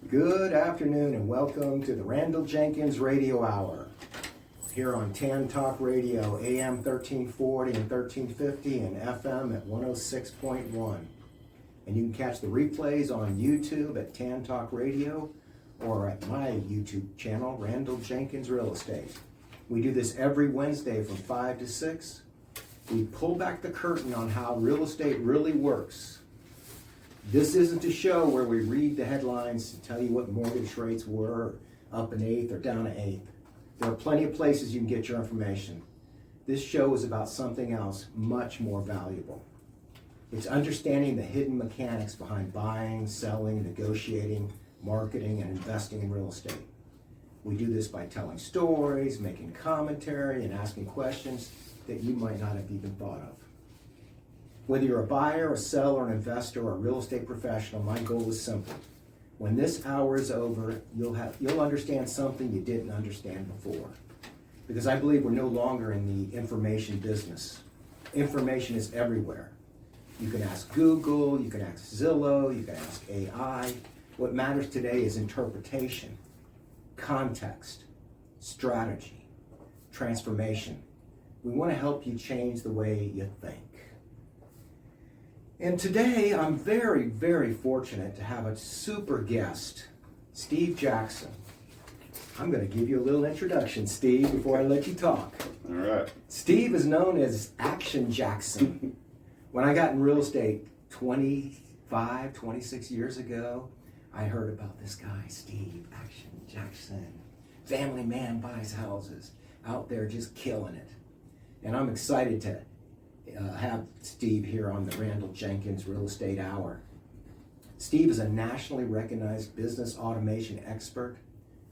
Good afternoon and welcome to the Randal Jenkins Radio Hour here on Tan Talk Radio, AM 1340 and 1350 and FM at 106.1. And you can catch the replays on YouTube at Tan Talk Radio or at my YouTube channel, Randal Jenkins Real Estate. We do this every Wednesday from 5 to 6. We pull back the curtain on how real estate really works. This isn't a show where we read the headlines to tell you what mortgage rates were, up an eighth or down an eighth. There are plenty of places you can get your information. This show is about something else much more valuable. It's understanding the hidden mechanics behind buying, selling, negotiating, marketing, and investing in real estate. We do this by telling stories, making commentary, and asking questions that you might not have even thought of. Whether you're a buyer, a seller, an investor, or a real estate professional, my goal is simple. When this hour is over, you'll understand something you didn't understand before. Because I believe we're no longer in the information business. Information is everywhere. You can ask Google, you can ask Zillow, you can ask AI. What matters today is interpretation, context, strategy, transformation. We want to help you change the way you think. And today, I'm very, very fortunate to have a super guest, Steve Jackson. I'm going to give you a little introduction, Steve, before I let you talk. All right. Steve is known as Action Jackson. When I got in real estate 26 years ago, I heard about this guy, Steve Action Jackson. Family man, buys houses, out there just killing it. And I'm excited to have Steve here on the Randal Jenkins Real Estate Hour. Steve is a nationally recognized business automation expert,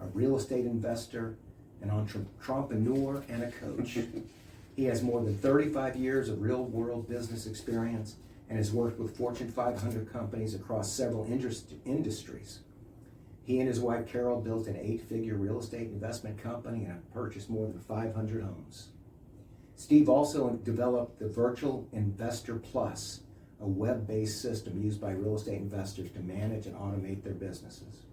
a real estate investor, an entrepreneur, and a coach. He has more than 35 years of real-world business experience and has worked with Fortune 500 companies across several industries. He and his wife Carol built an 8-figure real estate investment company and have purchased more than 500 homes. Steve also developed the Virtual Investor Plus, a web-based system used by real estate investors to manage and automate their businesses.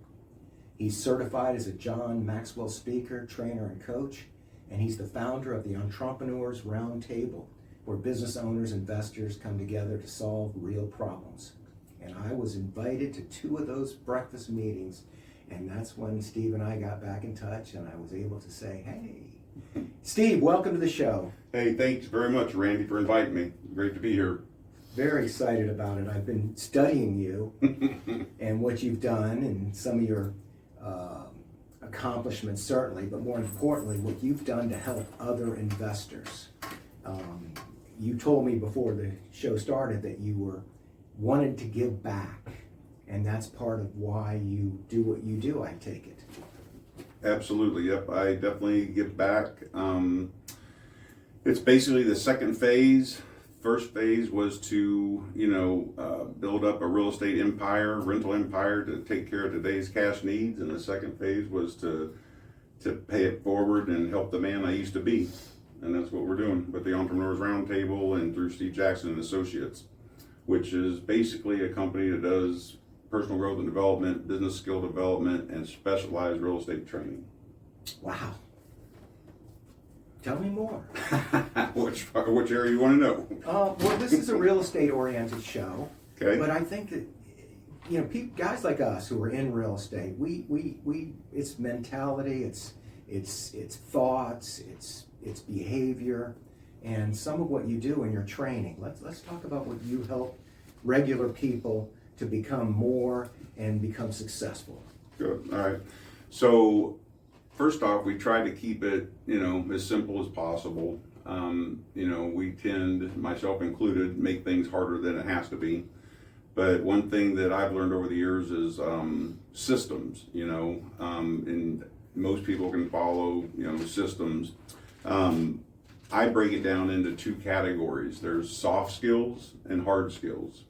He's certified as a John Maxwell speaker, trainer, and coach, and he's the founder of the Entrepreneurs Roundtable, where business owners and investors come together to solve real problems. And I was invited to 2 of those breakfast meetings, and that's when Steve and I got back in touch, and I was able to say, hey, Steve, welcome to the show. Hey, thanks very much, Randy, for inviting me. Great to be here. Very excited about it. I've been studying you and what you've done and some of your accomplishments, certainly, but more importantly, what you've done to help other investors. You told me before the show started that you wanted to give back, and that's part of why you do what you do, I take it. Absolutely, yep. I definitely give back. It's basically the second phase. First phase was to, build up a real estate empire, rental empire to take care of today's cash needs. And the second phase was to pay it forward and help the man I used to be. And that's what we're doing with the Entrepreneurs Roundtable and through Steve Jackson and Associates, which is basically a company that does personal growth and development, business skill development, and specialized real estate training. Wow. Tell me more. Which area you want to know? Well, this is a real estate-oriented show. Okay. But I think that, guys like us who are in real estate, we it's mentality, it's thoughts, it's behavior, and some of what you do in your training. Let's talk about what you help regular people to become more and become successful. Good. All right. So first off, we try to keep it, as simple as possible. We tend, myself included, make things harder than it has to be. But one thing that I've learned over the years is systems, and most people can follow, systems. I break it down into 2 categories. There's soft skills and hard skills.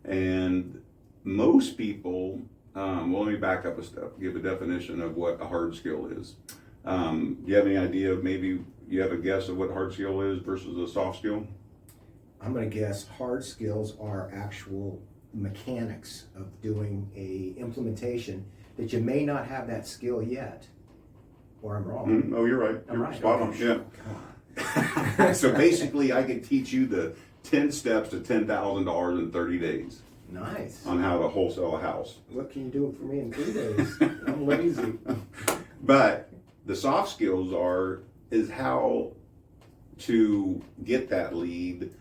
And most people, well, let me back up a step, give a definition of what a hard skill is. Do you have any idea of, maybe you have a guess of what hard skill is versus a soft skill? I'm going to guess hard skills are actual mechanics of doing a implementation that you may not have that skill yet, or I'm wrong. Oh, you're right. I'm You're right. spot on. Okay. Yeah. So basically, I could teach you the 10 steps to $10,000 in 30 days Nice. on how to wholesale a house. What can you do for me in 3 days? I'm lazy. But the soft skills is how to get that lead,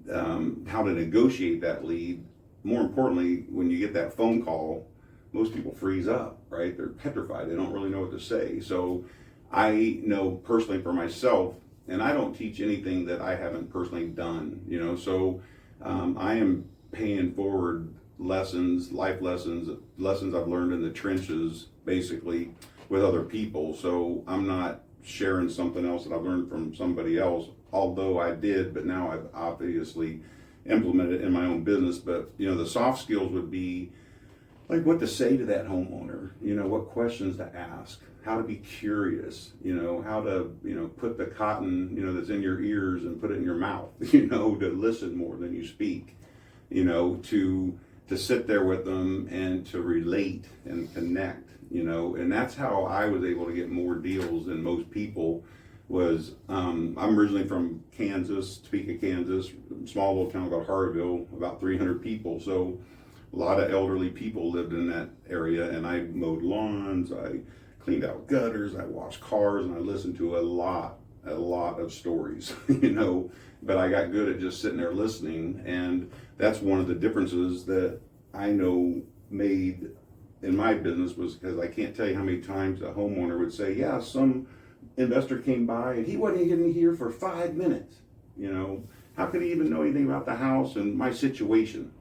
how to negotiate that lead. More importantly, when you get that phone call, most people freeze up, right? They're petrified. They don't really know what to say. So I know personally for myself, and I don't teach anything that I haven't personally done, so I am paying forward lessons, life lessons I've learned in the trenches, basically, with other people. So I'm not sharing something else that I've learned from somebody else, although I did, but now I've obviously implemented it in my own business. But, the soft skills would be like what to say to that homeowner, what questions to ask, how to be curious, how to, put the cotton, that's in your ears and put it in your mouth, to listen more than you speak, to sit there with them and to relate and connect, and that's how I was able to get more deals than most people. Was I'm originally from Kansas, Topeka, Kansas, small little town called Harville, about 300 people. So a lot of elderly people lived in that area, and I mowed lawns, I cleaned out gutters, I washed cars, and I listened to a lot of stories, but I got good at just sitting there listening. And that's one of the differences that I know made in my business, was because I can't tell you how many times a homeowner would say, yeah, some investor came by and he wasn't even here for 5 minutes. How could he even know anything about the house and my situation?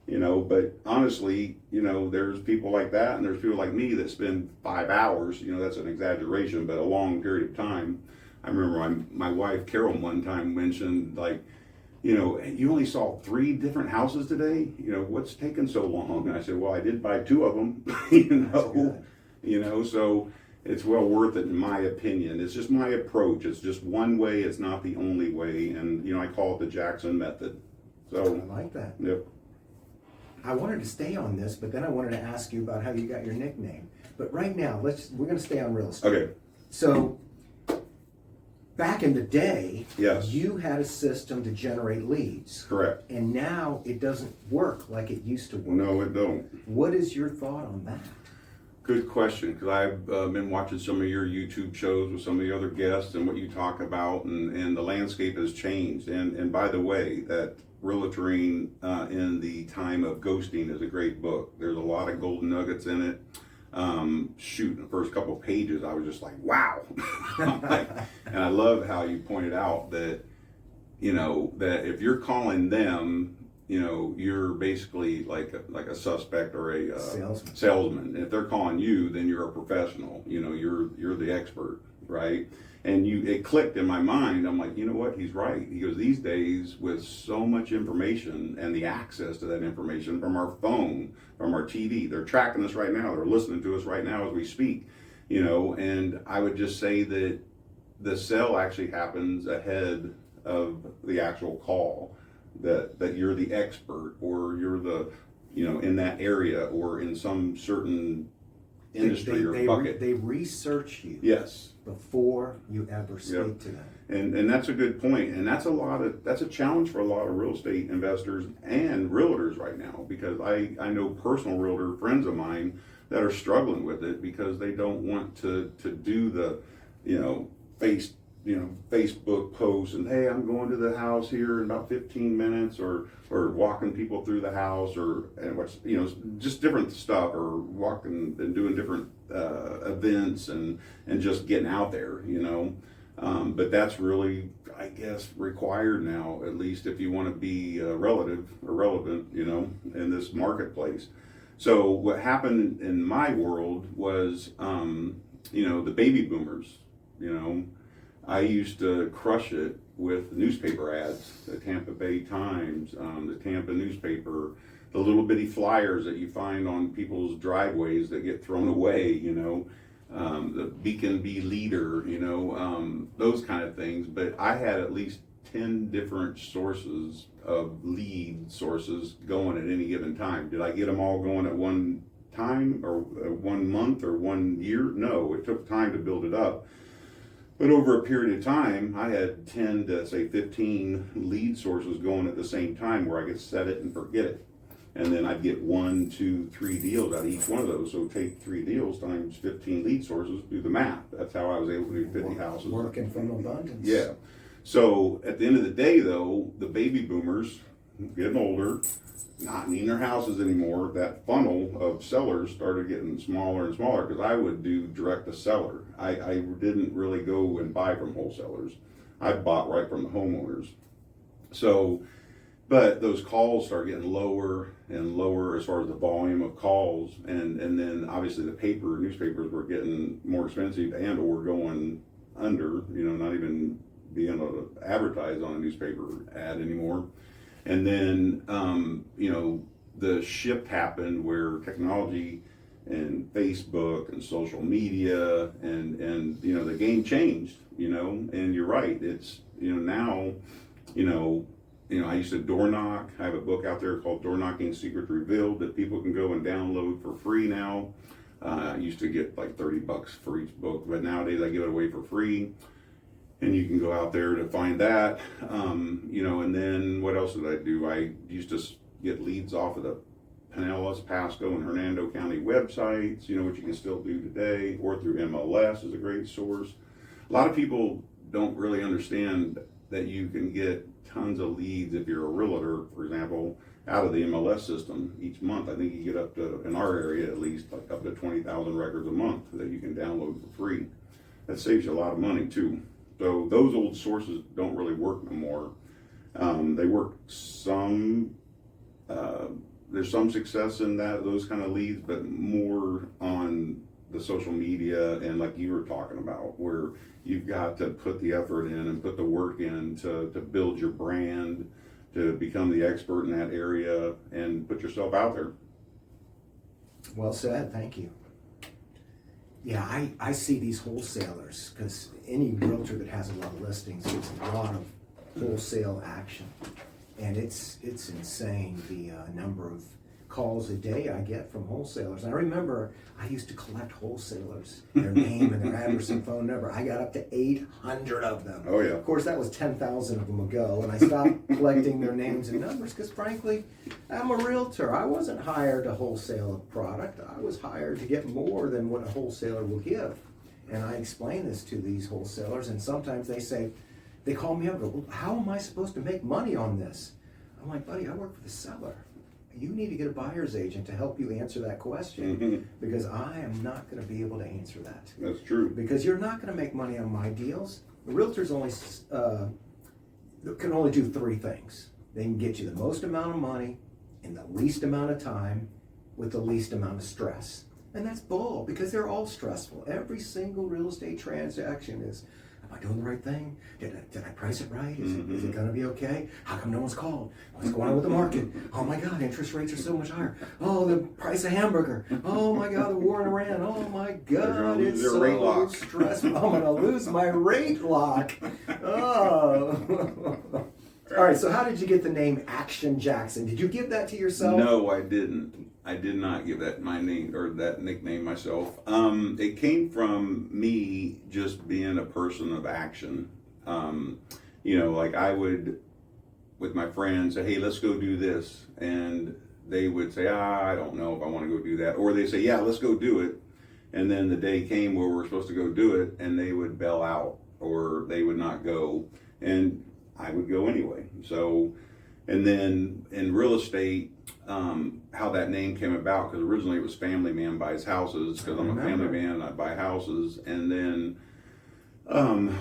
But honestly, there's people like that, and there's people like me that spend 5 hours, that's an exaggeration, but a long period of time. I remember my wife, Carol, one time mentioned, like, you only saw 3 different houses today, what's taking so long? And I said, well, I did buy 2 of them, so it's well worth it, in my opinion. It's just my approach. It's just one way. It's not the only way. And, I call it the Jackson method. So I like that. Yep. I wanted to stay on this, but then I wanted to ask you about how you got your nickname. But right now, we're going to stay on real estate. Okay. So back in the day, yes, you had a system to generate leads. Correct. And now it doesn't work like it used to work. No, it don't. What is your thought on that? Good question, because I've been watching some of your YouTube shows with some of the other guests and what you talk about, and the landscape has changed. And by the way, that Realtoring in the Time of Ghosting is a great book. There's a lot of golden nuggets in it. In the first couple of pages, I was just like, wow. And I love how you pointed out that, that if you're calling them, you're basically like a suspect or a salesman. And if they're calling you, then you're a professional. You're the expert, right? And it clicked in my mind. I'm like, you know what? He's right. He goes, these days, with so much information and the access to that information from our phone, from our TV, they're tracking us right now. They're listening to us right now as we speak. And I would just say that the sale actually happens ahead of the actual call. That you're the expert, or you're the, in that area, or in some certain industry or bucket. They research you. Yes. Before you ever speak to them. And that's a good point. And that's a challenge for a lot of real estate investors and realtors right now, because I know personal realtor friends of mine that are struggling with it because they don't want to do the, Facebook posts and, hey, I'm going to the house here in about 15 minutes, or walking people through the house, just different stuff, or walking and doing different events and just getting out there, but that's really, I guess, required now, at least if you want to be relevant, in this marketplace. So what happened in my world was, the baby boomers, I used to crush it with newspaper ads, the Tampa Bay Times, the Tampa newspaper, the little bitty flyers that you find on people's driveways that get thrown away, the Beacon Bee Leader, those kind of things. But I had at least 10 different sources of lead sources going at any given time. Did I get them all going at one time or 1 month or 1 year? No, it took time to build it up. But over a period of time, I had 10 to say 15 lead sources going at the same time where I could set it and forget it. And then I'd get 1, 2, 3 deals out of each one of those. So take 3 deals times 15 lead sources, do the math. That's how I was able to do 50 houses. Working from abundance. Yeah. So at the end of the day, though, the baby boomers getting older, not needing their houses anymore, that funnel of sellers started getting smaller and smaller because I would do direct to seller. I didn't really go and buy from wholesalers. I bought right from the homeowners. So, but those calls started getting lower and lower as far as the volume of calls, and then obviously the newspapers were getting more expensive and or going under, not even being able to advertise on a newspaper ad anymore. And then, the shift happened where technology and Facebook and social media and the game changed, and you're right. It's, now, I used to door knock. I have a book out there called Door Knocking Secrets Revealed that people can go and download for free now. I used to get like $30 for each book, but nowadays I give it away for free. And you can go out there to find that, and then what else did I do? I used to get leads off of the Pinellas, Pasco, and Hernando County websites, which you can still do today, or through NMLS is a great source. A lot of people don't really understand that you can get tons of leads if you're a realtor, for example, out of the MLS system each month. I think you get up to, in our area at least, like up to 20,000 records a month that you can download for free. That saves you a lot of money too. So those old sources don't really work no more. They work some, there's some success in those kind of leads, but more on the social media and like you were talking about, where you've got to put the effort in and put the work in to build your brand, to become the expert in that area and put yourself out there. Well said, thank you. Yeah, I see these wholesalers, because any realtor that has a lot of listings gets a lot of wholesale action. And it's insane, the number of calls a day I get from wholesalers. And I remember I used to collect wholesalers, their name and their address and phone number. I got up to 800 of them. Oh yeah. Of course, that was 10,000 of them ago, and I stopped collecting their names and numbers because, frankly, I'm a realtor. I wasn't hired to wholesale a product. I was hired to get more than what a wholesaler will give. And I explain this to these wholesalers, and sometimes they call me up and go, well, how am I supposed to make money on this? I'm like, buddy, I work for the seller. You need to get a buyer's agent to help you answer that question, because I am not going to be able to answer that. That's true. Because you're not going to make money on my deals. The realtors can only do 3 things. They can get you the most amount of money in the least amount of time with the least amount of stress. And that's bull, because they're all stressful. Every single real estate transaction is, am I doing the right thing? Did I price it right? Is it going to be okay? How come no one's called? What's going on with the market? Oh my God, interest rates are so much higher. Oh, the price of hamburger. Oh my God, the war in Iran. Oh my God, it's so stressful. I'm going to lose my rate lock. Oh. All right, so how did you get the name Action Jackson? Did you give that to yourself? No, I didn't. I did not give that my name or that nickname myself. It came from me just being a person of action. Like I would, with my friends, say, hey, let's go do this. And they would say, I don't know if I want to go do that. Or they say, yeah, let's go do it. And then the day came where we're supposed to go do it, and they would bail out or they would not go. And I would go anyway. So, and then in real estate, how that name came about, because originally it was Family Man Buys Houses, because I'm a family man and I buy houses. And then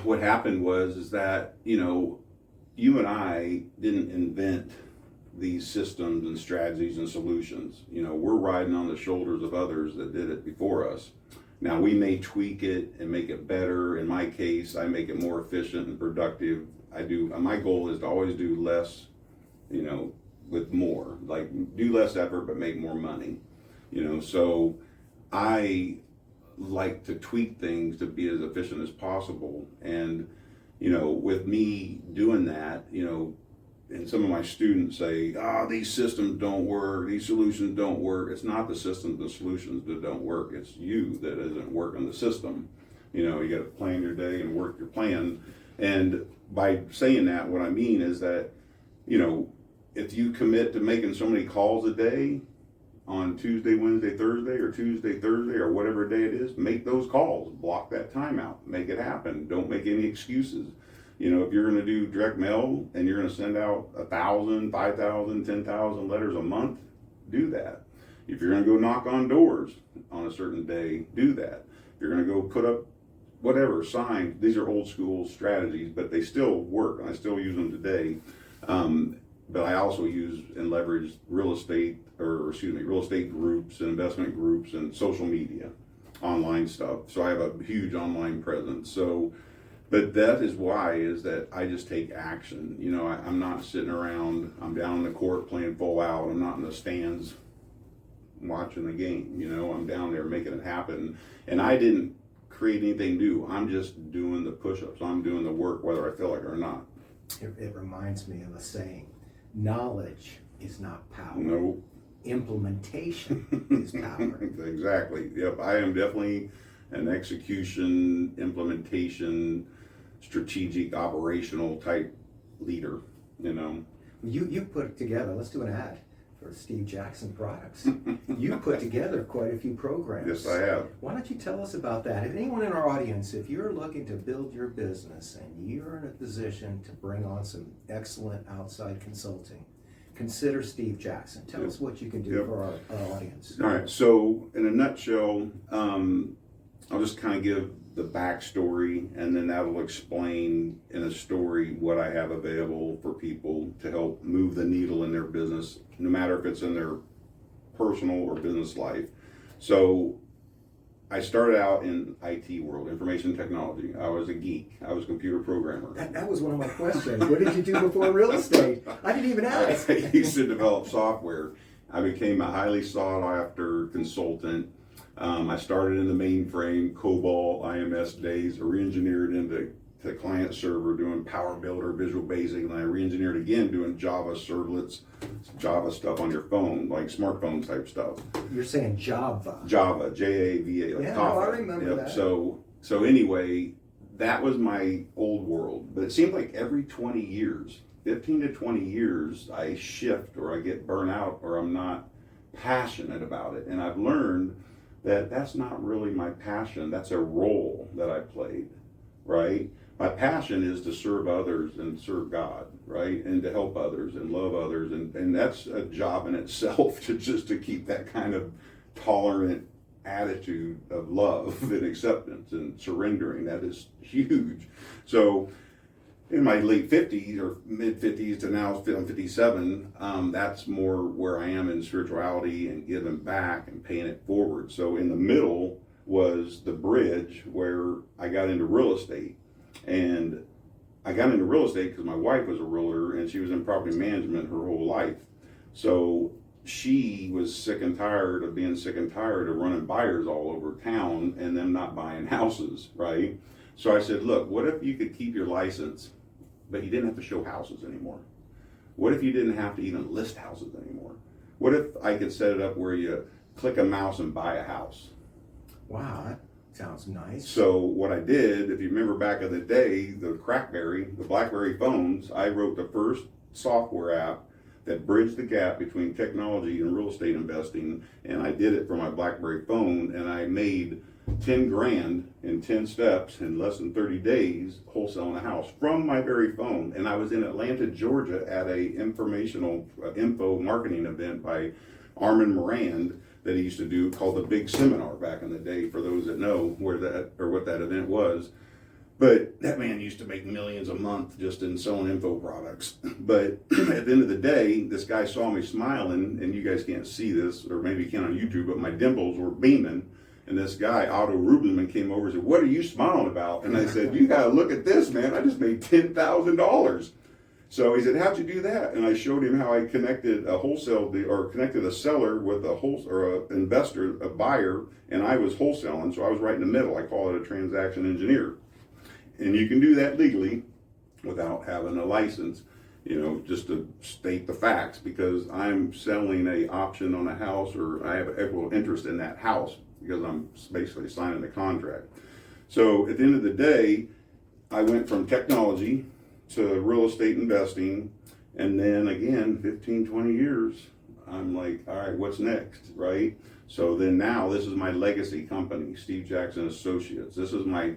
what happened is that, you and I didn't invent these systems and strategies and solutions. We're riding on the shoulders of others that did it before us. Now we may tweak it and make it better. In my case, I make it more efficient and productive. My goal is to always do less, with more, like do less effort but make more money, so I like to tweak things to be as efficient as possible. And with me doing that, and some of my students say, these systems don't work, these solutions don't work. It's not the systems, the solutions that don't work. It's you that isn't working the system. You got to plan your day and work your plan. And by saying that, what I mean is that, if you commit to making so many calls a day on Tuesday, Wednesday, Thursday, or Tuesday, Thursday, or whatever day it is, make those calls, block that time out, make it happen. Don't make any excuses. If you're going to do direct mail and you're going to send out 1,000, 5,000, 10,000 letters a month, do that. If you're going to go knock on doors on a certain day, do that. If you're going to go put up whatever signs, these are old school strategies, but they still work, and I still use them today. But I also use and leverage real estate groups and investment groups and social media, online stuff. So I have a huge online presence. But that is why is that I just take action. I'm not sitting around, I'm down in the court playing full out. I'm not in the stands watching the game. I'm down there making it happen. And I didn't create anything new. I'm just doing the push-ups. I'm doing the work whether I feel like it or not. It reminds me of a saying, knowledge is not power. No. Implementation is power. Exactly. Yep. I am definitely an execution, implementation, strategic, operational type leader, You put it together. Let's do an ad for Steve Jackson Products. You put together quite a few programs. Yes, I have. Why don't you tell us about that? If anyone in our audience, if you're looking to build your business and you're in a position to bring on some excellent outside consulting, consider Steve Jackson. Tell us what you can do for our audience. All right. So in a nutshell, I'll just kind of give the backstory, and then that'll explain in a story what I have available for people to help move the needle in their business, no matter if it's in their personal or business life. So I started out in IT world, information technology. I was a geek. I was a computer programmer. That was one of my questions. What did you do before real estate? I didn't even ask. I used to develop software. I became a highly sought after consultant. I started in the mainframe, COBOL, IMS days, re-engineered into client server doing Power Builder, Visual Basic, and I re-engineered again doing Java servlets, Java stuff on your phone, like smartphone type stuff. You're saying Java. Java, Java, like I remember that. So anyway, that was my old world. But it seemed like every 20 years, 15 to 20 years, I shift or I get burnt out or I'm not passionate about it. And I've learned that that's not really my passion. That's a role that I played, right? My passion is to serve others and serve God, right? And to help others and love others. And that's a job in itself to keep that kind of tolerant attitude of love and acceptance and surrendering. That is huge. So in my late 50s or mid 50s to now I'm 57, that's more where I am in spirituality and giving back and paying it forward. So in the middle was the bridge where I got into real estate. And I got into real estate because my wife was a realtor and she was in property management her whole life. So she was sick and tired of being sick and tired of running buyers all over town and them not buying houses, right? So I said, look, what if you could keep your license, but you didn't have to show houses anymore? What if you didn't have to even list houses anymore? What if I could set it up where you click a mouse and buy a house? Wow, that sounds nice. So what I did, if you remember back in the day, the BlackBerry phones, I wrote the first software app that bridged the gap between technology and real estate investing, and I did it for my BlackBerry phone, and I made 10 grand in 10 steps in less than 30 days wholesaling a house from my very phone. And I was in Atlanta, Georgia at a info marketing event by Armin Morand that he used to do called the Big Seminar back in the day, for those that know where that or what that event was. But that man used to make millions a month just in selling info products. But at the end of the day, this guy saw me smiling, and you guys can't see this, or maybe you can on YouTube, but my dimples were beaming. And this guy, Otto Rubinman, came over and said, "What are you smiling about?" And I said, "You got to look at this, man. I just made $10,000. So he said, "How'd you do that?" And I showed him how I connected connected a seller with an investor, a buyer, and I was wholesaling. So I was right in the middle. I call it a transaction engineer. And you can do that legally without having a license, just to state the facts, because I'm selling a option on a house, or I have equal interest in that house because I'm basically signing the contract. So at the end of the day, I went from technology to real estate investing, and then again, 15, 20 years, I'm like, all right, what's next, right? So then now this is my legacy company, Steve Jackson Associates. This is my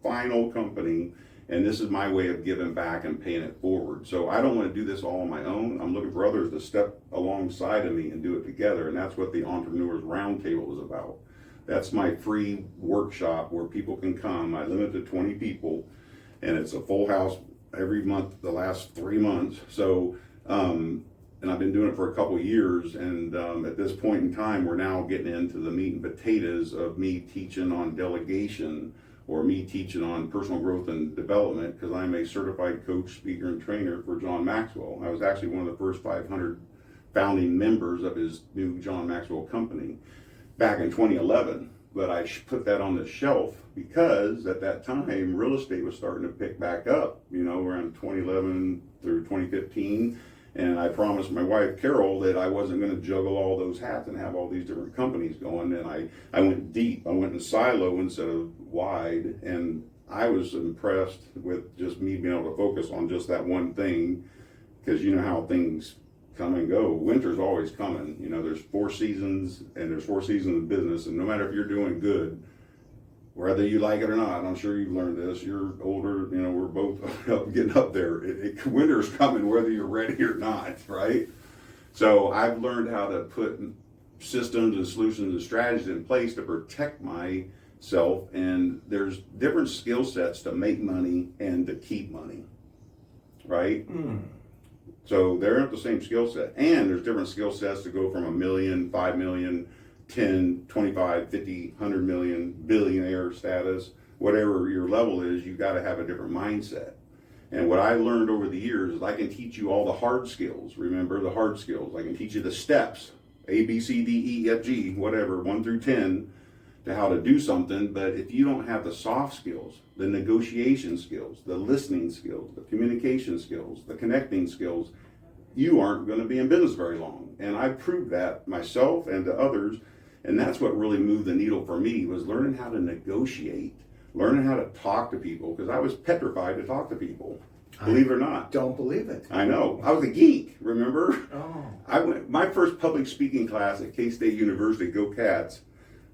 final company, and this is my way of giving back and paying it forward. So I don't want to do this all on my own. I'm looking for others to step alongside of me and do it together, and that's what the Entrepreneurs Roundtable is about. That's my free workshop where people can come. I limit to 20 people, and it's a full house every month, the last 3 months. So, and I've been doing it for a couple of years, and at this point in time, we're now getting into the meat and potatoes of me teaching on delegation, or me teaching on personal growth and development, because I'm a certified coach, speaker, and trainer for John Maxwell. I was actually one of the first 500 founding members of his new John Maxwell company back in 2011. But I put that on the shelf because at that time, real estate was starting to pick back up, around 2011 through 2015. And I promised my wife, Carol, that I wasn't going to juggle all those hats and have all these different companies going. And I went deep. I went in silo instead of wide. And I was impressed with just me being able to focus on just that one thing, because you know how things come and go. Winter's always coming. There's 4 seasons, and there's 4 seasons of business. And no matter if you're doing good, whether you like it or not, I'm sure you've learned this. You're older, we're both getting up there. Winter's coming whether you're ready or not, right? So I've learned how to put systems and solutions and strategies in place to protect myself. And there's different skill sets to make money and to keep money, right? So they aren't the same skill set. And there's different skill sets to go from $1 million, 5 million, 10, 25, 50, 100 million, billionaire status, whatever your level is, you got to have a different mindset. And what I learned over the years is I can teach you all the hard skills. Remember the hard skills. I can teach you the steps, A, B, C, D, E, F, G, whatever, 1 through 10, to how to do something. But if you don't have the soft skills, the negotiation skills, the listening skills, the communication skills, the connecting skills, you aren't going to be in business very long. And I proved that myself and to others. And that's what really moved the needle for me, was learning how to negotiate, learning how to talk to people, because I was petrified to talk to people, believe it or not. Don't believe it. I know. I was a geek, remember? Oh. My first public speaking class at K-State University, Go Cats,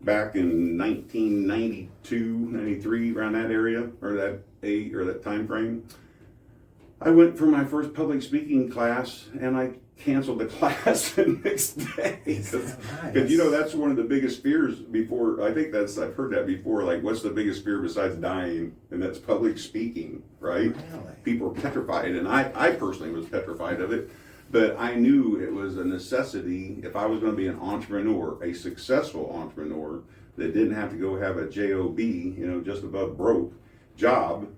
back in 1992, 93, around that area, or that time frame. I went for my first public speaking class, and I canceled the class the next day. Because that's one of the biggest fears before. I've heard that before, like, what's the biggest fear besides dying? And that's public speaking, right? Really? People are petrified, and I personally was petrified of it, but I knew it was a necessity if I was going to be an entrepreneur, a successful entrepreneur that didn't have to go have a job, just above broke job.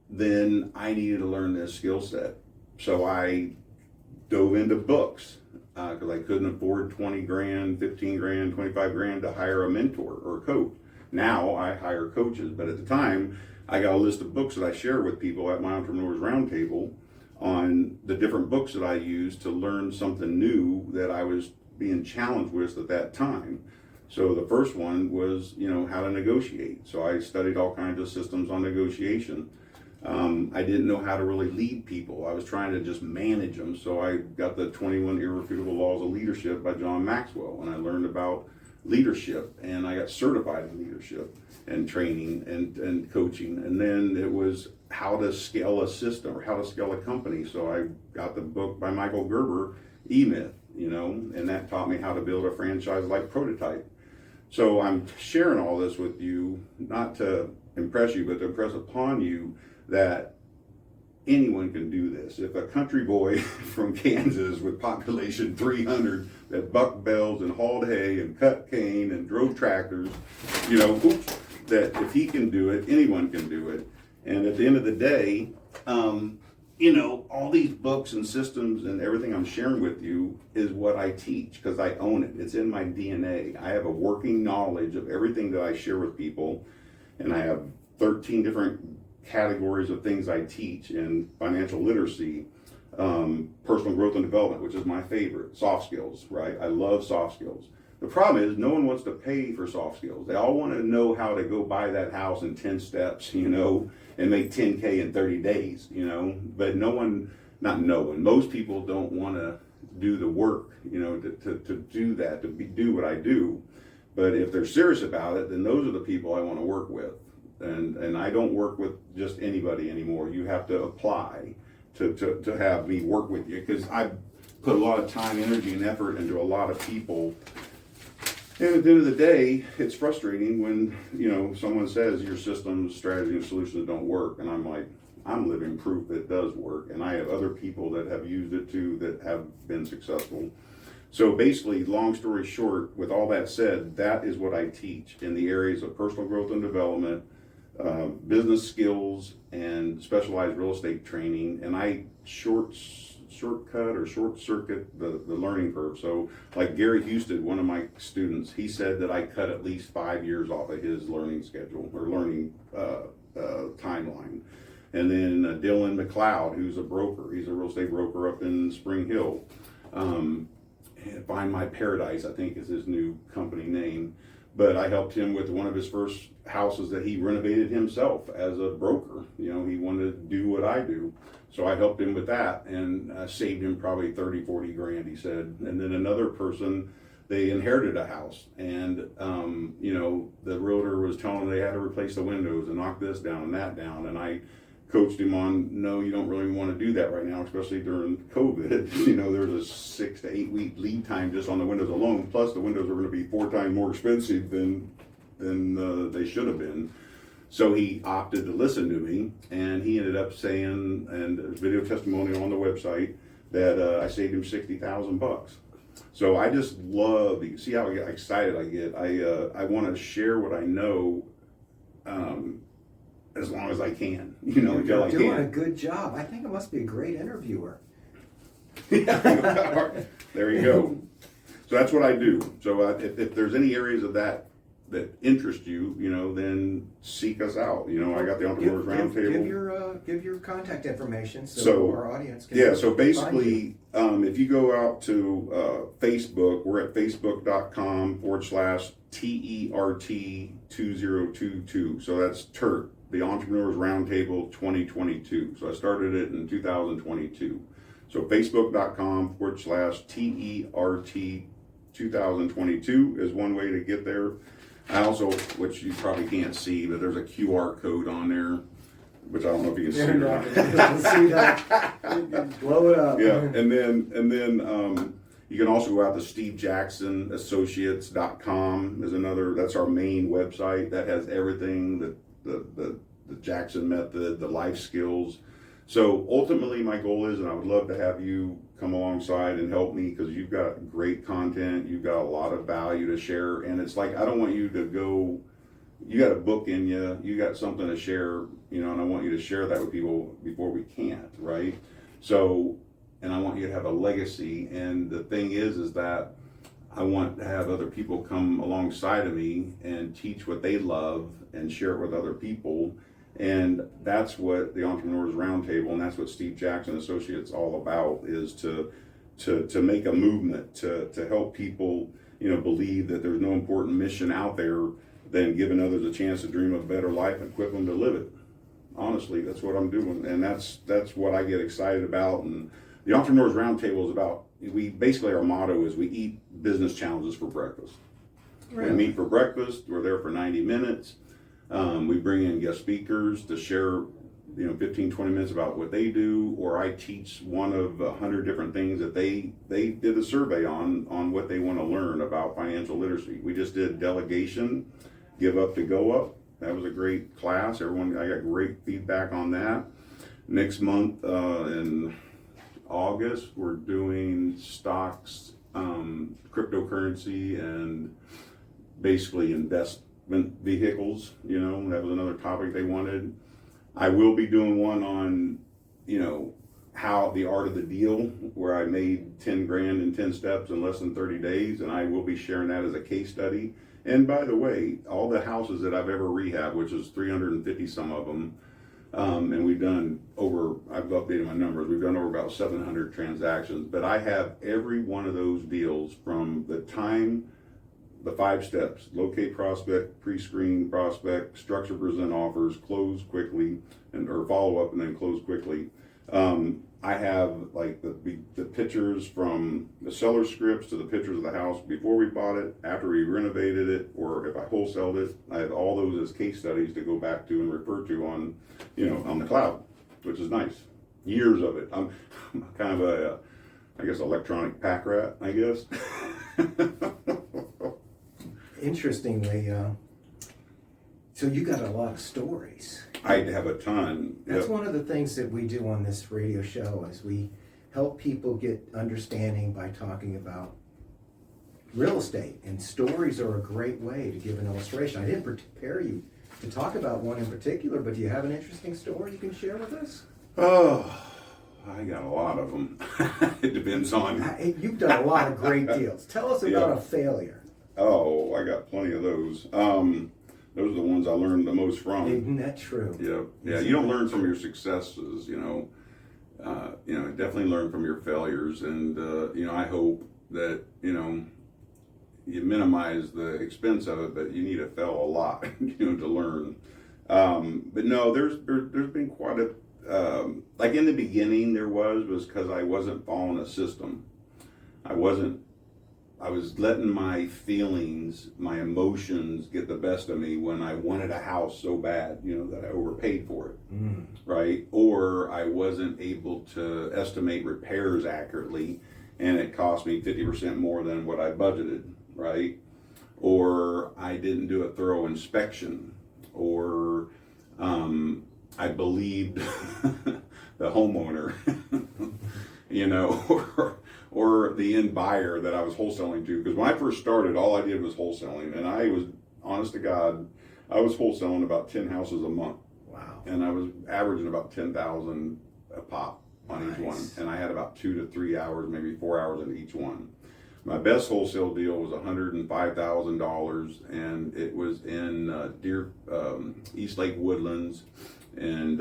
Then I needed to learn this skill set. So I dove into books because I couldn't afford 20 grand, 15 grand, 25 grand to hire a mentor or a coach. Now I hire coaches, but at the time I got a list of books that I share with people at my Entrepreneurs Roundtable on the different books that I used to learn something new that I was being challenged with at that time. So the first one was, how to negotiate. So I studied all kinds of systems on negotiation. I didn't know how to really lead people. I was trying to just manage them. So I got the 21 Irrefutable Laws of Leadership by John Maxwell, and I learned about leadership, and I got certified in leadership and training and coaching. And then it was how to scale a system or how to scale a company. So I got the book by Michael Gerber, E-Myth, and that taught me how to build a franchise-like prototype. So I'm sharing all this with you, not to impress you, but to impress upon you that anyone can do this. If a country boy from Kansas with population 300 that bucked bells and hauled hay and cut cane and drove tractors, that if he can do it, anyone can do it. And at the end of the day, all these books and systems and everything I'm sharing with you is what I teach because I own it. It's in my DNA. I have a working knowledge of everything that I share with people, and I have 13 different categories of things I teach in financial literacy, personal growth and development, which is my favorite, soft skills, right? I love soft skills. The problem is no one wants to pay for soft skills. They all want to know how to go buy that house in 10 steps, and make 10K in 30 days, but most people don't want to do the work, to do that, do what I do. But if they're serious about it, then those are the people I want to work with. And I don't work with just anybody anymore. You have to apply to have me work with you, because I put a lot of time, energy, and effort into a lot of people. And at the end of the day, it's frustrating when, someone says your systems, strategy, and solutions don't work. And I'm like, I'm living proof that it does work. And I have other people that have used it too that have been successful. So basically, long story short, with all that said, that is what I teach in the areas of personal growth and development, business skills, and specialized real estate training. And I shortcut or short circuit the learning curve. So like Gary Houston, one of my students, he said that I cut at least 5 years off of his learning schedule or learning timeline. And then Dylan McLeod, who's a broker, he's a real estate broker up in Spring Hill. Find My Paradise, I think is his new company name. But I helped him with one of his first houses that he renovated himself as a broker. He wanted to do what I do. So I helped him with that and saved him probably 30, 40 grand, he said. And then another person, they inherited a house, and the realtor was telling them they had to replace the windows and knock this down and that down. And I coached him on, no, you don't really want to do that right now, especially during COVID. There's a 6 to 8 week lead time just on the windows alone. Plus the windows are going to be 4 times more expensive than they should have been. So he opted to listen to me, and he ended up saying, and there's video testimonial on the website, that I saved him $60,000. So I just love, you see how excited I get. I want to share what I know, as long as I can, until I can. You're doing a good job. I think it must be a great interviewer. There you go. So that's what I do. So if there's any areas of that interest you, then seek us out. I got the Entrepreneurs Roundtable. Give your contact information so our audience can. Yeah. So basically, if you go out to Facebook, we're at facebook.com/TERT2022. So that's TERT, the Entrepreneurs Roundtable 2022. So I started it in 2022. So facebook.com/TERT2022 is one way to get there. I also, which you probably can't see, but there's a QR code on there, which I don't know if you can see or not. See that? Blow it up. Yeah, and then you can also go out to SteveJacksonAssociates.com is another. That's our main website that has everything, the Jackson method, the life skills. So ultimately, my goal is, and I would love to have you come alongside and help me, because you've got great content, you've got a lot of value to share, and it's like I don't want you to go. You got a book in you, you got something to share, and I want you to share that with people before we can't, right? So, and I want you to have a legacy. And the thing is that I want to have other people come alongside of me and teach what they love and share it with other people. And that's what the Entrepreneurs Roundtable, and that's what Steve Jackson Associates all about, is to make a movement to help people, believe that there's no important mission out there than giving others a chance to dream of a better life and equip them to live it. Honestly, that's what I'm doing, and that's what I get excited about. And the Entrepreneurs Roundtable is about, our motto is we eat business challenges for breakfast. Right. We meet for breakfast. We're there for 90 minutes. We bring in guest speakers to share, 15, 20 minutes about what they do, or I teach one of 100 different things that they did a survey on what they want to learn about financial literacy. We just did delegation, give up to go up. That was a great class. I got great feedback on that. Next month, in August, we're doing stocks, cryptocurrency, and basically investment vehicles. That was another topic they wanted. I will be doing one on, how the art of the deal, where I made 10 grand in 10 steps in less than 30 days. And I will be sharing that as a case study. And by the way, all the houses that I've ever rehabbed, which is 350 some of them, And I've updated my numbers, we've done over about 700 transactions, but I have every one of those deals from the time, the 5 steps: locate prospect, pre-screen prospect, structure present offers, close quickly, or follow up and then close quickly. I have like the pictures from the seller scripts to the pictures of the house before we bought it, after we renovated it, or if I wholesaled it. I have all those as case studies to go back to and refer to on the cloud, which is nice. Years of it. I'm kind of I guess electronic pack rat, I guess. Interestingly, so you got a lot of stories. I have a ton. That's Yep. one of the things that we do on this radio show, is we help people get understanding by talking about real estate, and stories are a great way to give an illustration. I didn't prepare you to talk about one in particular, but do you have an interesting story you can share with us? Oh, I got a lot of them. It depends on. You've done a lot of great deals. Tell us about a failure. Oh, I got plenty of those. Those are the ones I learned the most from. Isn't that true? Yeah. You don't learn from your successes, definitely learn from your failures. And, I hope that, you minimize the expense of it, but you need to fail a lot, to learn. But no, there's been quite a, like in the beginning there was because I wasn't following a system. I was letting my feelings, my emotions get the best of me when I wanted a house so bad, that I overpaid for it, right? Or I wasn't able to estimate repairs accurately, and it cost me 50% more than what I budgeted, right? Or I didn't do a thorough inspection, or I believed the homeowner, or the end buyer that I was wholesaling to. Because when I first started, all I did was wholesaling, and I was, honest to God, I was wholesaling about 10 houses a month. Wow. And I was averaging about 10,000 a pop on each one, and I had about 2 to 3 hours, maybe 4 hours in each one. My best wholesale deal was $105,000, and it was in East Lake Woodlands, and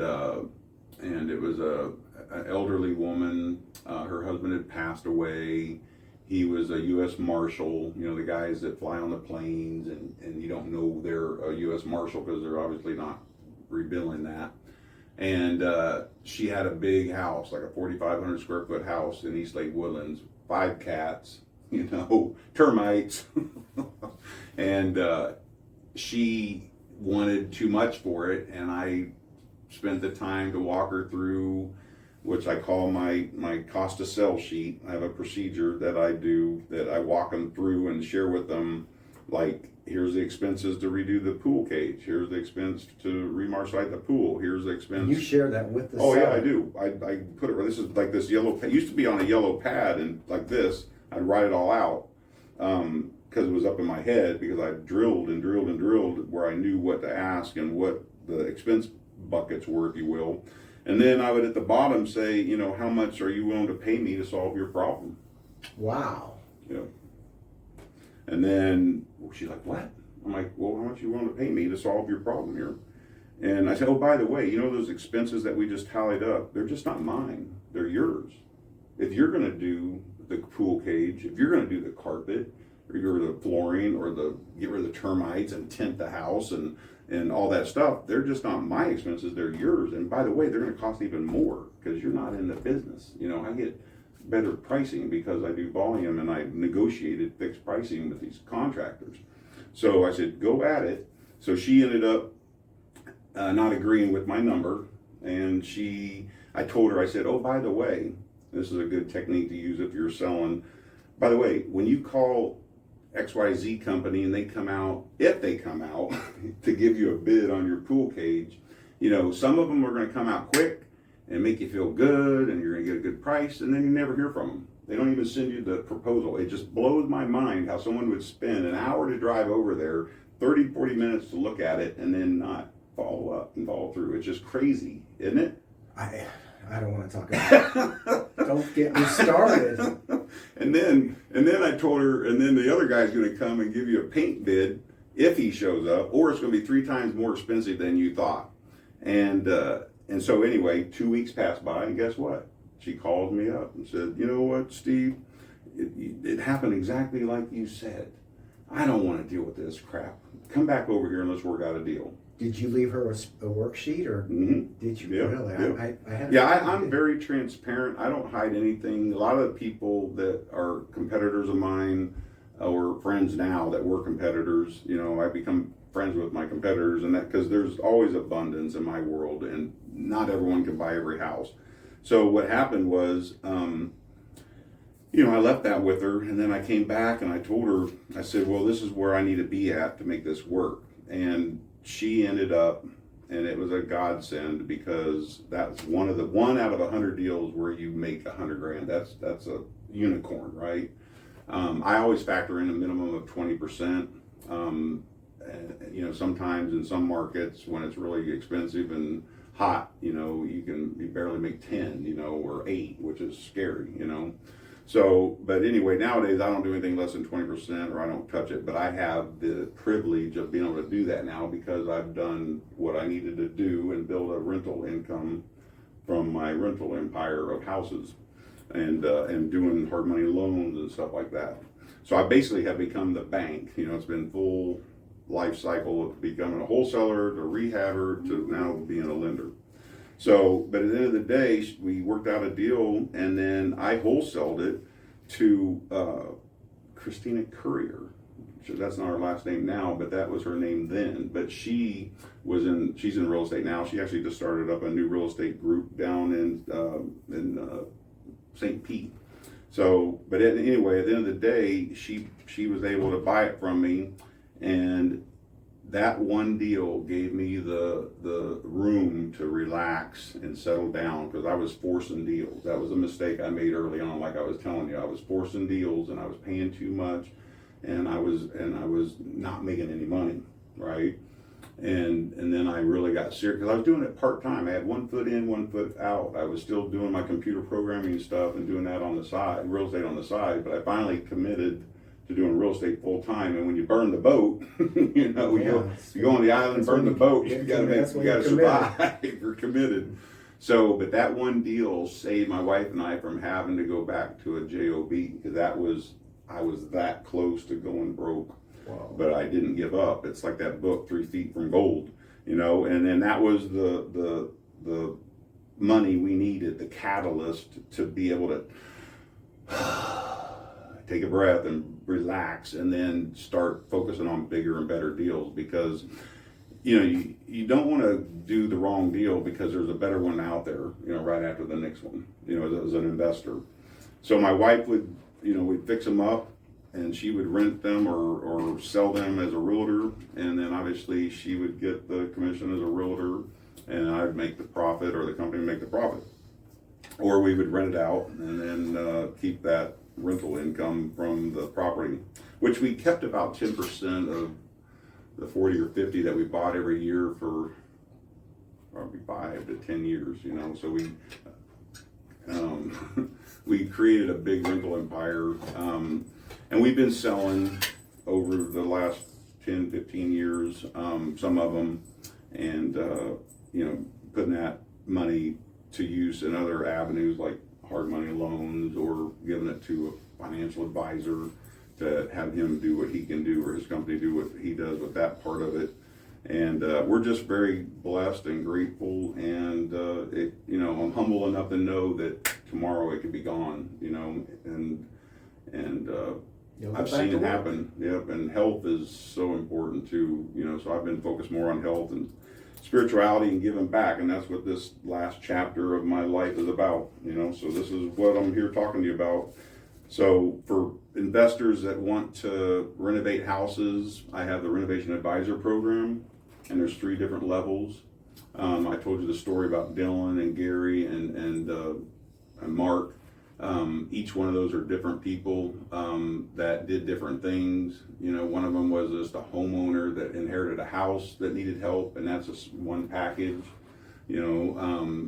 it was an elderly woman. Her husband had passed away. He was a U.S. Marshal, the guys that fly on the planes, and you don't know they're a U.S. Marshal because they're obviously not rebilling that. And she had a big house, like a 4,500 square foot house in East Lake Woodlands, 5 cats, termites. And she wanted too much for it, and I spent the time to walk her through, which I call my cost to sell sheet. I have a procedure that I do, that I walk them through and share with them, like, here's the expenses to redo the pool cage, here's the expense to remarshite the pool, here's the expense. You share that with the Oh seller. yeah, I do. I put it, this is like this yellow pad. It used to be on a yellow pad, and like this, I'd write it all out, because it was up in my head, because I drilled and drilled and drilled where I knew what to ask and what the expense buckets were, if you will. And then I would at the bottom say, how much are you willing to pay me to solve your problem? Wow. And then she's like, what? I'm like, well, how much are you willing to pay me to solve your problem here? And I said, oh, by the way, those expenses that we just tallied up, they're just not mine. They're yours. If you're going to do the pool cage, if you're going to do the carpet, or the flooring, or get rid of the termites and tint the house and all that stuff, they're just not my expenses, they're yours. And by the way, they're going to cost even more because you're not in the business. I get better pricing because I do volume, and I negotiated fixed pricing with these contractors. So I said, go at it. So she ended up not agreeing with my number, and I told her, I said, oh, by the way, this is a good technique to use if you're selling. By the way, when you call XYZ company and they come out, if they come out to give you a bid on your pool cage, some of them are going to come out quick and make you feel good, and you're going to get a good price, and then you never hear from them. They don't even send you the proposal. It just blows my mind how someone would spend an hour to drive over there, 30, 40 minutes to look at it, and then not follow up and follow through. It's just crazy, isn't it? I don't want to talk about it. Don't get me started. And then I told her, and then the other guy's going to come and give you a paint bid if he shows up, or it's going to be 3 times more expensive than you thought. And and so anyway, 2 weeks passed by, and guess what? She called me up and said, you know what, Steve, it happened exactly like you said. I don't want to deal with this crap. Come back over here and let's work out a deal. Did you leave her a worksheet, or did you really? I'm very transparent. I don't hide anything. A lot of the people that are competitors of mine or friends now that were competitors, you know, I become friends with my competitors, and that because there's always abundance in my world, and not everyone can buy every house. So what happened was, you know, I left that with her, and then I came back and I told her, I said, well, this is where I need to be at to make this work. And she ended up, and it was a godsend, because that's one out of 100 deals where you make 100 grand. That's a unicorn, right? I always factor in a minimum of 20%. You know, sometimes in some markets when it's really expensive and hot, you know, you barely make 10, you know, or 8, which is scary, you know. So, but anyway, nowadays I don't do anything less than 20%, or I don't touch it, but I have the privilege of being able to do that now because I've done what I needed to do and build a rental income from my rental empire of houses, and doing hard money loans and stuff like that. So I basically have become the bank. You know, it's been full life cycle of becoming a wholesaler to rehabber to now being a lender. So, but at the end of the day, we worked out a deal, and then I wholesaled it to Christina Courier. That's not her last name now, but that was her name then. But she's in real estate now. She actually just started up a new real estate group down in St. Pete. So, but anyway, at the end of the day, she was able to buy it from me, and that one deal gave me the room to relax and settle down, because I was forcing deals. That was a mistake I made early on. Like I was telling you, I was forcing deals, and I was paying too much, and I was not making any money, right? And then I really got serious, because I was doing it part-time. I had 1 foot in, 1 foot out. I was still doing my computer programming stuff and doing that on the side, real estate on the side, but I finally committed to doing real estate full time. And when you burn the boat, you know, you go on the island, burn the boat, you gotta survive. You're committed. So, but that one deal saved my wife and I from having to go back to a job, because I was that close to going broke. Wow. But I didn't give up. It's like that book, 3 Feet from Gold, you know. And then that was the money we needed, the catalyst to be able to take a breath and relax, and then start focusing on bigger and better deals, because you know you don't want to do the wrong deal, because there's a better one out there, you know, right after the next one, you know, as an investor. So my wife would, you know, we'd fix them up, and she would rent them or sell them as a realtor, and then obviously she would get the commission as a realtor, and I'd make the profit, or the company would make the profit, or we would rent it out and then keep that rental income from the property, which we kept about 10% of the 40 or 50 that we bought every year for probably 5 to 10 years, you know. So we created a big rental empire, and we've been selling over the last 10, 15 years, some of them, and you know, putting that money to use in other avenues like hard money loans, or giving it to a financial advisor to have him do what he can do, or his company do what he does with that part of it. And we're just very blessed and grateful, and you know, I'm humble enough to know that tomorrow it could be gone, you know, and I've seen it happen. Yep, and health is so important too, you know. So I've been focused more on health and spirituality and giving back, and that's what this last chapter of my life is about, you know. So this is what I'm here talking to you about. So for investors that want to renovate houses, I have the renovation advisor program, and there's 3 different levels. I told you the story about Dylan and Gary and Mark. Each one of those are different people that did different things. You know, one of them was just a homeowner that inherited a house that needed help, and that's just one package. You know,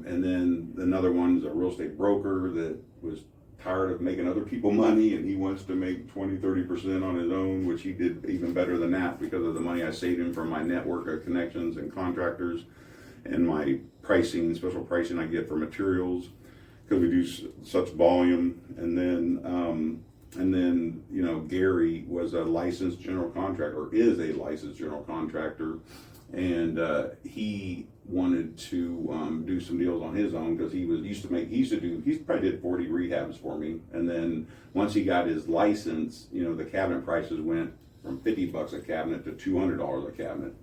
and then another one's a real estate broker that was tired of making other people money, and he wants to make 20-30% on his own, which he did even better than that because of the money I saved him from my network of connections and contractors. and my pricing, special pricing I get for materials, because we do such volume. And then, you know, Gary was a licensed general contractor, or is a licensed general contractor, and he wanted to do some deals on his own, because he probably did 40 rehabs for me. And then once he got his license, you know, the cabinet prices went from $50 a cabinet to $200 a cabinet,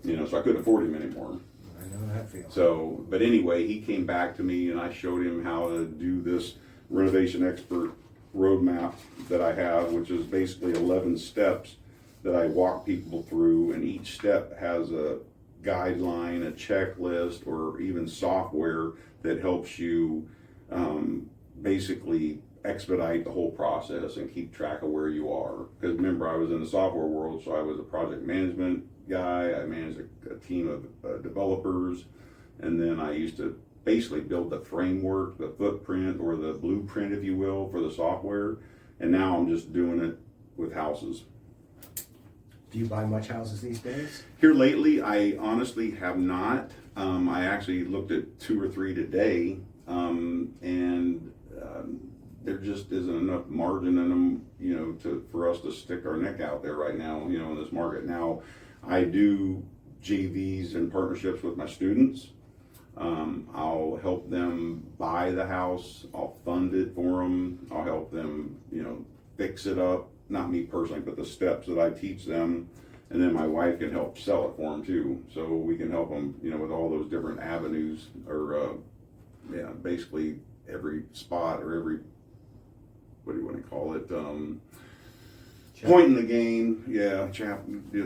you know, so I couldn't afford him anymore. I know that feeling. So, but anyway, he came back to me and I showed him how to do this renovation expert roadmap that I have, which is basically 11 steps that I walk people through, and each step has a guideline, a checklist, or even software that helps you basically expedite the whole process and keep track of where you are. Because remember, I was in the software world, so I was a project management guy. I managed a team of developers, and then I used to basically build the framework, the footprint, or the blueprint, if you will, for the software. And now I'm just doing it with houses. Do you buy much houses these days? Here lately, I honestly have not. I actually looked at 2 or 3 today, and there just isn't enough margin in them, you know, for us to stick our neck out there right now, you know, in this market. Now, I do JVs and partnerships with my students. I'll help them buy the house. I'll fund it for them. I'll help them, you know, fix it up. Not me personally, but the steps that I teach them. And then my wife can help sell it for them too. So we can help them, you know, with all those different avenues, or basically every spot, or every, what do you want to call it? Point in the game,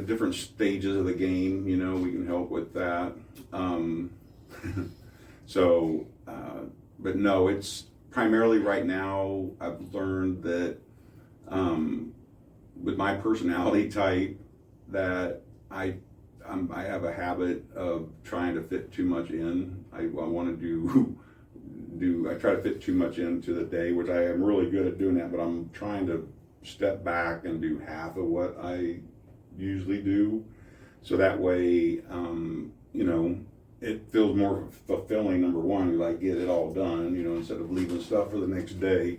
different stages of the game, you know, we can help with that. But no, it's primarily right now, I've learned that with my personality type, that I have a habit of trying to fit too much in. I want to I try to fit too much into the day, which I am really good at doing that, but I'm trying to step back and do half of what I usually do. So that way, you know, it feels more fulfilling, number one, because I get it all done, you know, instead of leaving stuff for the next day.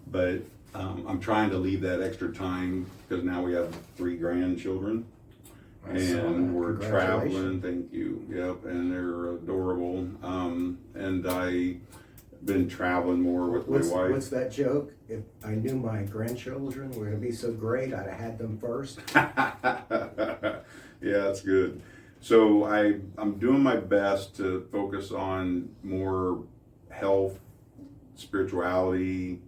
But I'm trying to leave that extra time, because now we have 3 grandchildren, and we're traveling. Thank you. Yep, and they're adorable. And I've been traveling more with my wife. What's that joke? If I knew my grandchildren were going to be so great, I'd have had them first. Yeah, that's good. So I'm doing my best to focus on more health, spirituality,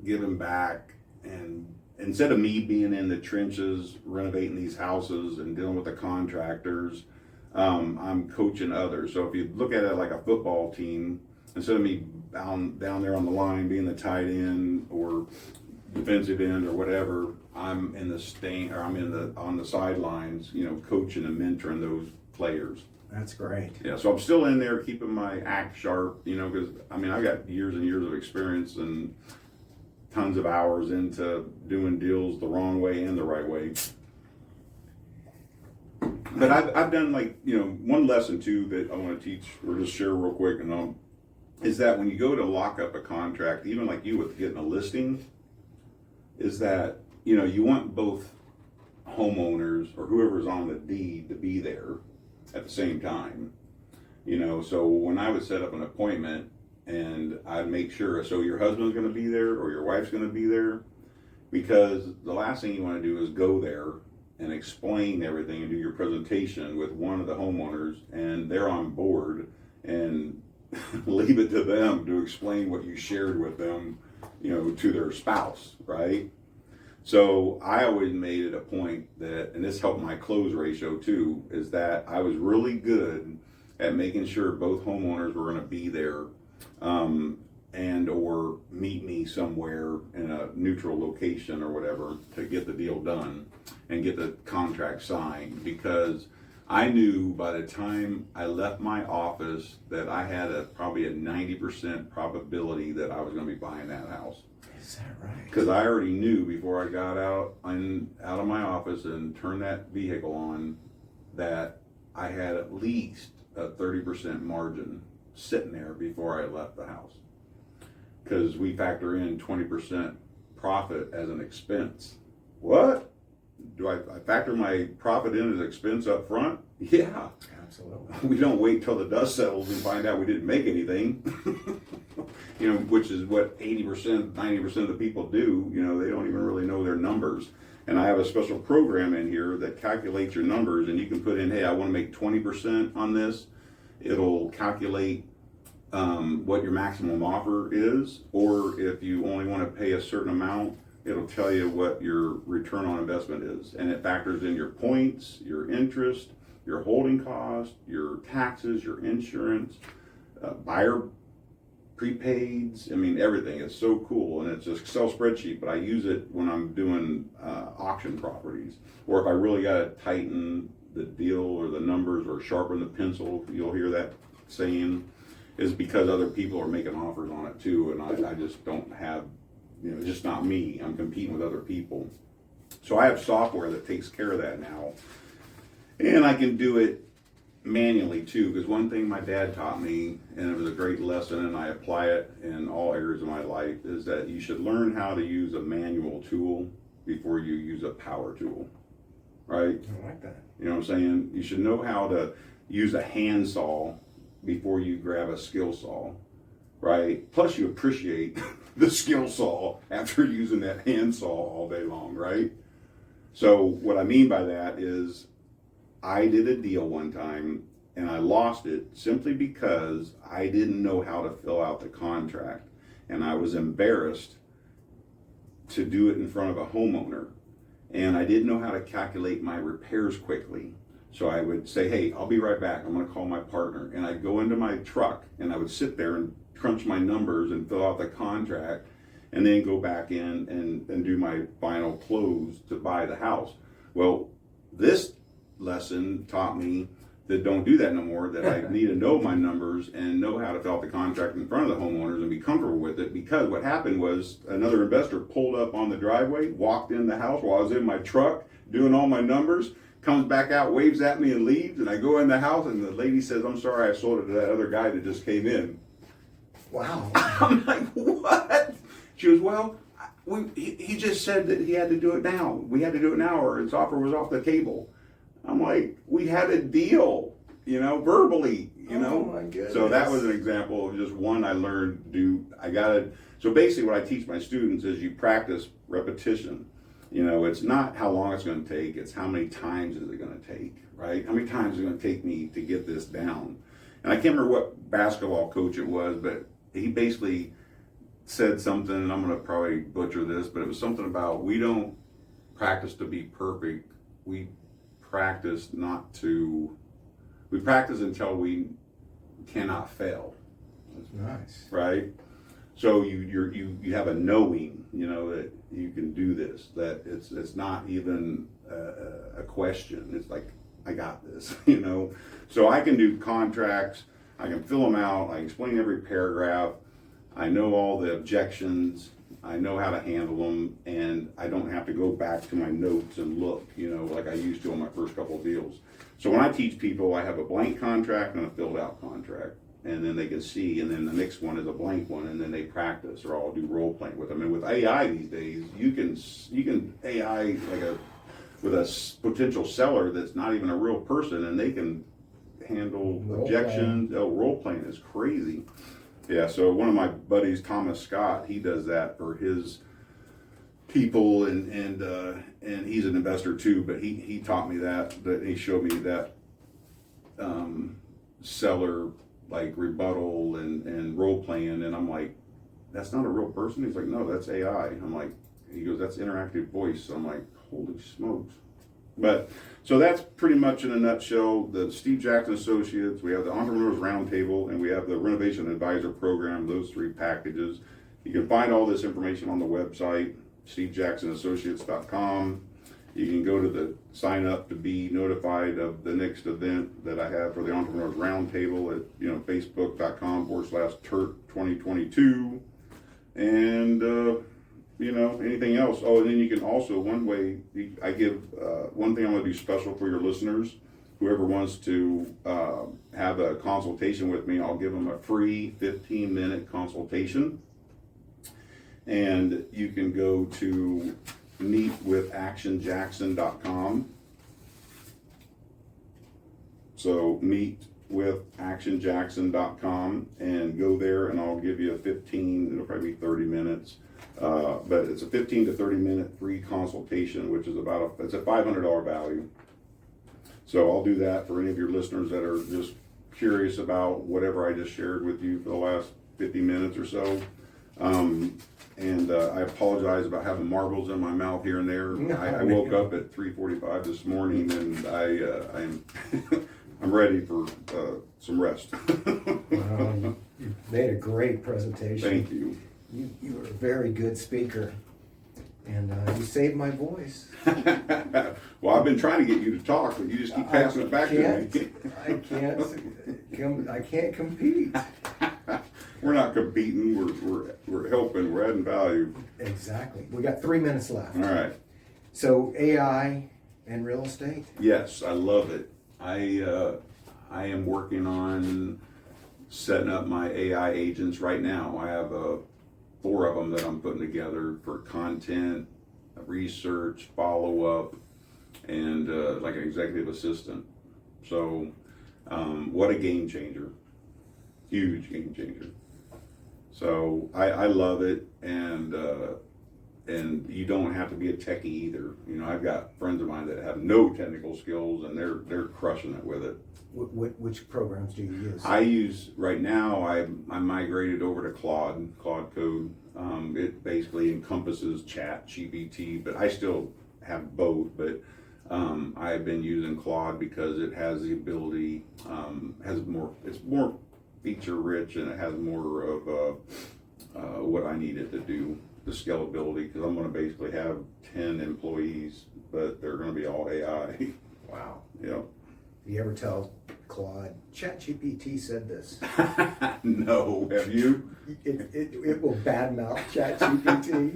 giving back, and instead of me being in the trenches renovating these houses and dealing with the contractors, I'm coaching others. So if you look at it like a football team, instead of me down there on the line being the tight end or defensive end or whatever, I'm in the on the sidelines, you know, coaching and mentoring those players. That's great. Yeah, so I'm still in there keeping my act sharp, you know, because I mean, I got years and years of experience and tons of hours into doing deals the wrong way and the right way. But I've done, like, you know, one lesson too that I want to teach or just share real quick, and is that when you go to lock up a contract, even like you with getting a listing, is that, you know, you want both homeowners or whoever's on the deed to be there at the same time, you know. So when I would set up an appointment, and I'd make sure, so your husband's going to be there or your wife's going to be there, because the last thing you want to do is go there and explain everything and do your presentation with one of the homeowners, and they're on board, and leave it to them to explain what you shared with them, you know, to their spouse, right? So I always made it a point that, and this helped my close ratio too, is that I was really good at making sure both homeowners were going to be there, and or meet me somewhere in a neutral location or whatever to get the deal done and get the contract signed, because I knew by the time I left my office that I had probably a 90% probability that I was going to be buying that house. Is that right? Because I already knew before I got out of my office and turned that vehicle on that I had at least a 30% margin sitting there before I left the house. Because we factor in 20% profit as an expense. What? Do I factor my profit in as expense up front? Yeah. Absolutely. We don't wait till the dust settles and find out we didn't make anything. Which is what 80%, 90% of the people do. They don't even really know their numbers. And I have a special program in here that calculates your numbers, and you can put in, hey, I want to make 20% on this. It'll calculate what your maximum offer is, or if you only want to pay a certain amount, it'll tell you what your return on investment is. And it factors in your points, your interest, your holding cost, your taxes, your insurance, buyer prepaids, everything. It's so cool, and it's an Excel spreadsheet, but I use it when I'm doing auction properties, or if I really got to tighten the deal or the numbers or sharpen the pencil, you'll hear that saying, is because other people are making offers on it too, and I just don't have, it's just not me. I'm competing with other people. So I have software that takes care of that now, and I can do it manually too, because one thing my dad taught me, and it was a great lesson, and I apply it in all areas of my life, is that you should learn how to use a manual tool before you use a power tool, right? I like that. You know what I'm saying? You should know how to use a handsaw before you grab a skill saw, right? Plus you appreciate the skill saw after using that handsaw all day long, right? So what I mean by that is, I did a deal one time and I lost it simply because I didn't know how to fill out the contract, and I was embarrassed to do it in front of a homeowner, and I didn't know how to calculate my repairs quickly. So I would say, hey, I'll be right back, I'm going to call my partner, and I'd go into my truck and I would sit there and crunch my numbers and fill out the contract, and then go back in and do my final close to buy the house. Well, this lesson taught me that don't do that no more, that I need to know my numbers and know how to fill out the contract in front of the homeowners and be comfortable with it, because what happened was another investor pulled up on the driveway, walked in the house while I was in my truck doing all my numbers, comes back out, waves at me and leaves, and I go in the house and the lady says, I'm sorry, I sold it to that other guy that just came in. Wow. I'm like, what? She goes, well, he just said that he had to do it now. We had to do it now or his offer was off the table. I'm like, we had a deal, verbally, Oh my goodness. So that was an example of just one I learned to do. So basically what I teach my students is you practice repetition. It's not how long it's going to take, it's how many times is it going to take, right? How many times is it going to take me to get this down? And I can't remember what basketball coach it was, but he basically said something, and I'm going to probably butcher this, but it was something about, we don't practice to be perfect, we practice until we cannot fail. That's nice. Right? So you have a knowing, that you can do this, that it's not even a question. It's like, I got this, So I can do contracts, I can fill them out, I explain every paragraph, I know all the objections, I know how to handle them, and I don't have to go back to my notes and look, like I used to on my first couple of deals. So when I teach people, I have a blank contract and a filled out contract, and then they can see, and then the next one is a blank one, and then they practice, or I'll do role playing with them. And with AI these days, you can AI with a potential seller that's not even a real person, and they can handle objections. Role playing is crazy. Yeah, so one of my buddies, Thomas Scott, he does that for his people, and he's an investor too. But he taught me that he showed me that seller like rebuttal and role playing, and I'm like, that's not a real person. He's like, no, that's AI. I'm like, he goes, that's interactive voice. I'm like, holy smokes. But so that's pretty much in a nutshell the Steve Jackson Associates. We have the Entrepreneurs Roundtable, and we have the Renovation Advisor Program, those three packages. You can find all this information on the website, stevejacksonassociates.com. You can go to the sign up to be notified of the next event that I have for the Entrepreneurs Roundtable at facebook.com/TURT 2022. And anything else. Oh, and then you can also, one way I give, one thing I'm going to do special for your listeners whoever wants to have a consultation with me, I'll give them a free 15-minute consultation. And you can go to meetwithactionjackson.com. So meetwithactionjackson.com, and go there, and I'll give you a 15, it'll probably be 30 minutes. But it's a 15 to 30 minute free consultation, which is it's a $500 value. So I'll do that for any of your listeners that are just curious about whatever I just shared with you for the last 50 minutes or so. I apologize about having marbles in my mouth here and there. No, I woke up at 3:45 this morning, and I'm I'm ready for some rest. You made a great presentation. Thank you. You were a very good speaker, and you saved my voice. Well, I've been trying to get you to talk, but you just keep passing it back to me. I can't compete. We're not competing. We're helping. We're adding value. Exactly. We got 3 minutes left. All right. So AI and real estate. Yes, I love it. I am working on setting up my AI agents right now. I have 4 of them that I'm putting together for content, research, follow-up, and like an executive assistant. So what a game changer. Huge game changer. So I love it, and you don't have to be a techie either. You know, I've got friends of mine that have no technical skills, and they're crushing it with it. Which programs do you use? I use right now. I migrated over to Claude Code. It basically encompasses Chat GPT, but I still have both. But I've been using Claude because it has the ability, it's more feature rich, and it has more of what I need it to do. The scalability, because I'm going to basically have 10 employees, but they're going to be all AI. Wow. Yep. You ever tell Claude, ChatGPT said this? No, have you? It will badmouth ChatGPT.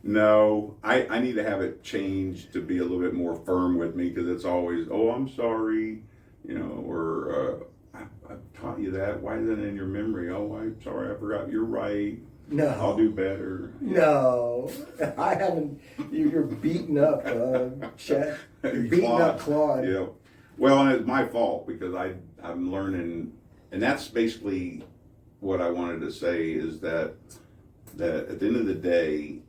No, I need to have it changed to be a little bit more firm with me, because it's always, oh, I'm sorry, you know, or I've taught you that. Why isn't it in your memory? Oh, I'm sorry, I forgot. You're right. No. I'll do better. No, I haven't. You're beating up Chat. You're beating up Claude. Yeah. Well, and it's my fault, because I'm learning, and that's basically what I wanted to say, is that at the end of the day,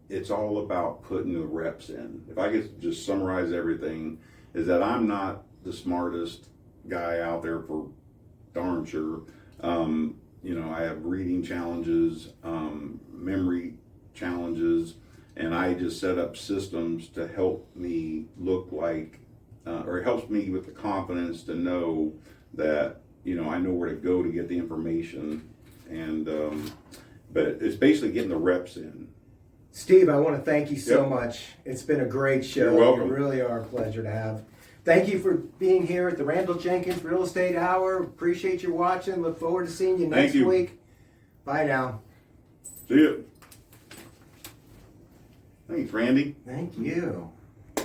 it's all about putting the reps in. If I could just summarize everything, is that I'm not the smartest guy out there, for darn sure. You know, I have reading challenges, memory challenges, and I just set up systems to help me look like, or it helps me with the confidence to know that, you know, I know where to go to get the information. And, but it's basically getting the reps in. Steve, I want to thank you so Yep. much. It's been a great show. You're welcome. You really are a pleasure to have. Thank you for being here at the Randal Jenkins Real Estate Hour. Appreciate you watching. Look forward to seeing you next week. Bye now. See you. Thanks, Randy. Thank you.